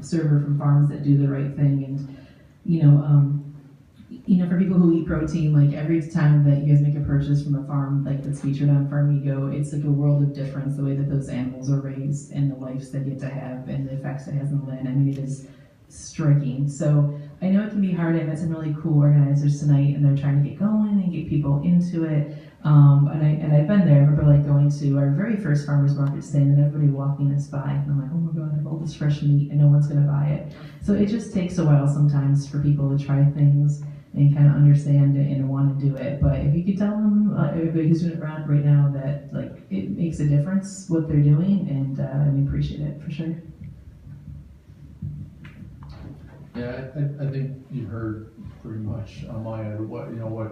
server from farms that do the right thing. And for people who eat protein, like every time that you guys make a purchase from a farm like that's featured on Farmigo, it's like a world of difference, the way that those animals are raised and the lives they get to have and the effects it has on the land. I mean, it is striking. So I know it can be hard. I met some really cool organizers tonight, and they're trying to get going and get people into it. And I've been there. I remember like going to our very first farmers market stand, and everybody walking us by, and I'm like, oh my god, I have all this fresh meat, and no one's going to buy it. So it just takes a while sometimes for people to try things and kind of understand it and want to do it. But if you could tell them, everybody who's doing it around right now, that like it makes a difference what they're doing, and we appreciate it for sure. Yeah, I think you heard pretty much on my end what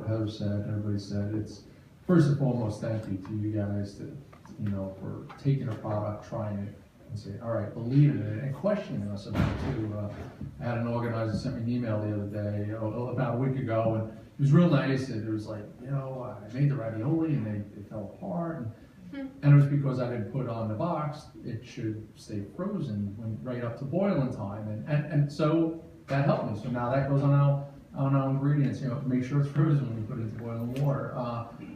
Heather said, everybody said. It's first and foremost, thank you to you guys for taking a product, trying it, and saying, all right, believe in it, and questioning us about it too. I had an organizer sent me an email the other day, about a week ago, and it was real nice. And it was like, I made the ravioli and they fell apart. And it was because I didn't put on the box, it should stay frozen right up to boiling time. And so that helped me. So now that goes on our ingredients, make sure it's frozen when you put it into boiling water.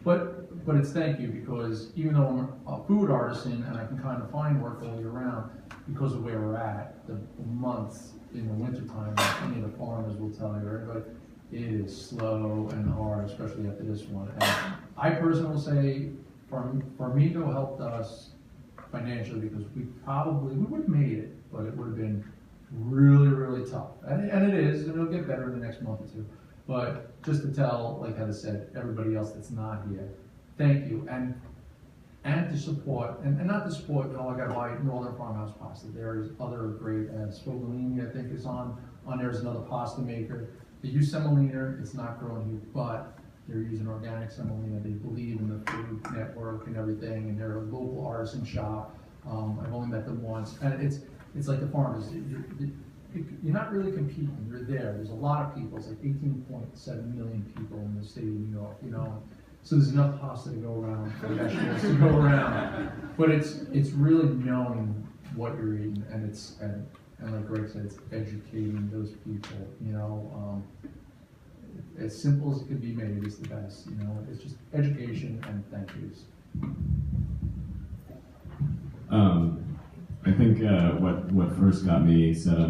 But it's thank you, because even though I'm a food artisan and I can kind of find work all year round, because of where we're at, the months in the wintertime, like any of the farmers will tell you, everybody, it is slow and hard, especially after this one. And I personally will say, Farmigo helped us financially, because we would have made it, but it would have been really, really tough. And it is, and it'll get better in the next month or two. But just to tell, like Heather said, everybody else that's not here, thank you. And to support, and not to support, I gotta buy Northern Farmhouse Pasta. There's other great, Spogolini, I think, is on there's another pasta maker. They use semolina, it's not grown here, but they're using organic semolina. They believe in the food network and everything, and they're a local artisan shop. I've only met them once, and it's like the farmers. You're not really competing. You're there. There's a lot of people. It's like 18.7 million people in the state of New York. So there's enough pasta to go around, for vegetables to go around. But it's really knowing what you're eating, and like Greg said, it's educating those people. As simple as it can be made is the best. It's just education and thank yous. I think what first got me set on